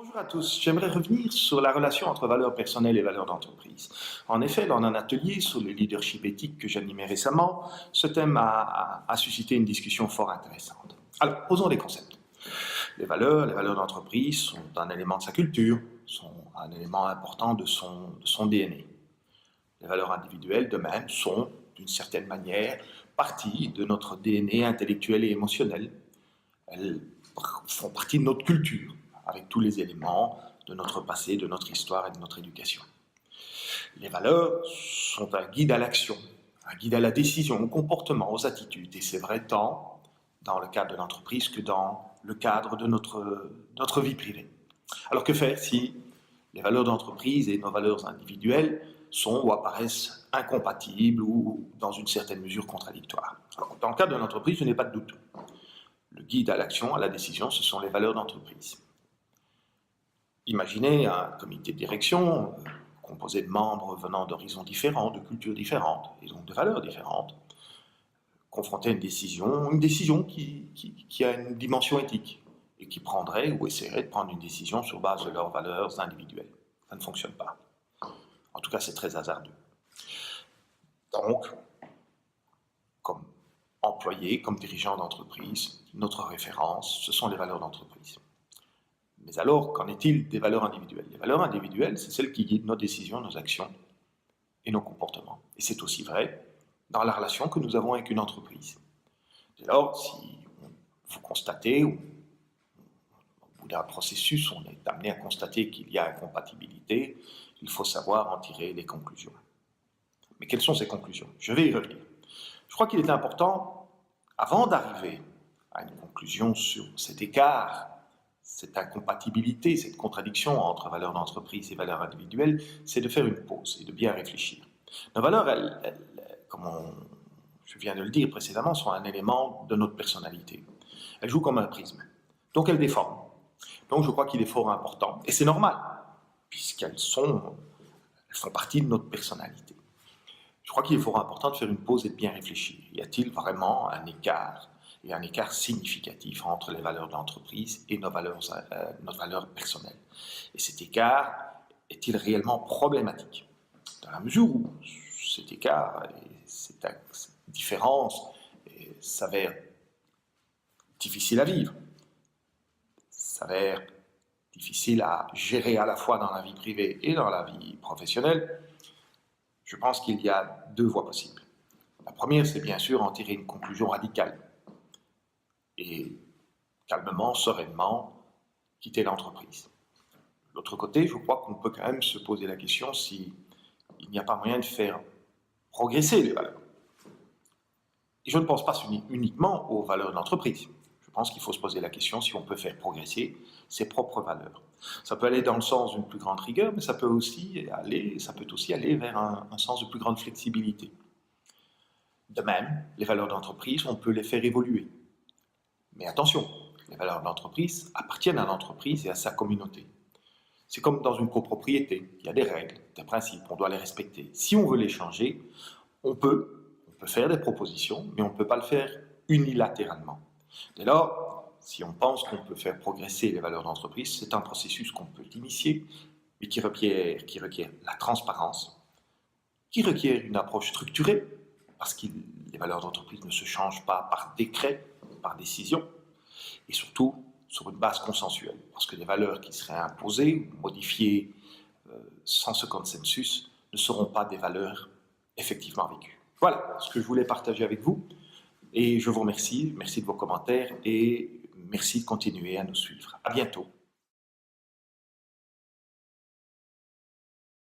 Bonjour à tous, j'aimerais revenir sur la relation entre valeurs personnelles et valeurs d'entreprise. En effet, dans un atelier sur le leadership éthique que j'animais récemment, ce thème a suscité une discussion fort intéressante. Alors, posons les concepts. Les valeurs d'entreprise sont un élément de sa culture, sont un élément important de son DNA. Les valeurs individuelles, de même, sont, d'une certaine manière, partie de notre DNA intellectuel et émotionnel. Elles font partie de notre culture, avec tous les éléments de notre passé, de notre histoire et de notre éducation. Les valeurs sont un guide à l'action, un guide à la décision, au comportement, aux attitudes. Et c'est vrai tant dans le cadre de l'entreprise que dans le cadre de notre vie privée. Alors que faire si les valeurs d'entreprise et nos valeurs individuelles sont ou apparaissent incompatibles ou dans une certaine mesure contradictoires? Alors, dans le cadre de l'entreprise, je n'ai pas de doute. Le guide à l'action, à la décision, ce sont les valeurs d'entreprise. Imaginez un comité de direction composé de membres venant d'horizons différents, de cultures différentes, et donc de valeurs différentes, confronté à une décision qui a une dimension éthique, et qui prendrait ou essaierait de prendre une décision sur base de leurs valeurs individuelles. Ça ne fonctionne pas. En tout cas, c'est très hasardeux. Donc, comme employé, comme dirigeant d'entreprise, notre référence, ce sont les valeurs d'entreprise. Mais alors, qu'en est-il des valeurs individuelles? Les valeurs individuelles, c'est celles qui guident nos décisions, nos actions et nos comportements. Et c'est aussi vrai dans la relation que nous avons avec une entreprise. Dès lors, si vous constatez, ou au bout d'un processus, on est amené à constater qu'il y a incompatibilité, il faut savoir en tirer les conclusions. Mais quelles sont ces conclusions? Je vais y revenir. Je crois qu'il est important, avant d'arriver à une conclusion sur cet écart, cette incompatibilité, cette contradiction entre valeurs d'entreprise et valeurs individuelles, c'est de faire une pause et de bien réfléchir. Nos valeurs, je viens de le dire précédemment, sont un élément de notre personnalité. Elles jouent comme un prisme. Donc elles déforment. Donc je crois qu'il est fort important, et c'est normal, puisqu'elles font partie de notre personnalité. Je crois qu'il est fort important de faire une pause et de bien réfléchir. Y a-t-il vraiment un écart, et un écart significatif entre les valeurs de l'entreprise et notre valeur personnelle? Et cet écart est-il réellement problématique? Dans la mesure où cet écart et cette différence s'avère difficile à vivre, s'avère difficile à gérer à la fois dans la vie privée et dans la vie professionnelle, je pense qu'il y a deux voies possibles. La première, c'est bien sûr en tirer une conclusion radicale et calmement, sereinement, quitter l'entreprise. De l'autre côté, je crois qu'on peut quand même se poser la question s'il n'y a pas moyen de faire progresser les valeurs. Et je ne pense pas uniquement aux valeurs de l'entreprise. Je pense qu'il faut se poser la question si on peut faire progresser ses propres valeurs. Ça peut aller dans le sens d'une plus grande rigueur, mais ça peut aussi aller vers un sens de plus grande flexibilité. De même, les valeurs d'entreprise, on peut les faire évoluer. Mais attention, les valeurs de l'entreprise appartiennent à l'entreprise et à sa communauté. C'est comme dans une copropriété, il y a des règles, des principes, on doit les respecter. Si on veut les changer, on peut faire des propositions, mais on ne peut pas le faire unilatéralement. Dès lors, si on pense qu'on peut faire progresser les valeurs d'entreprise, c'est un processus qu'on peut initier, mais qui requiert la transparence, qui requiert une approche structurée, parce que les valeurs d'entreprise ne se changent pas par décret, par décision, et surtout sur une base consensuelle, parce que les valeurs qui seraient imposées ou modifiées sans ce consensus ne seront pas des valeurs effectivement vécues. Voilà ce que je voulais partager avec vous, et je vous remercie, merci de vos commentaires, et merci de continuer à nous suivre. À bientôt.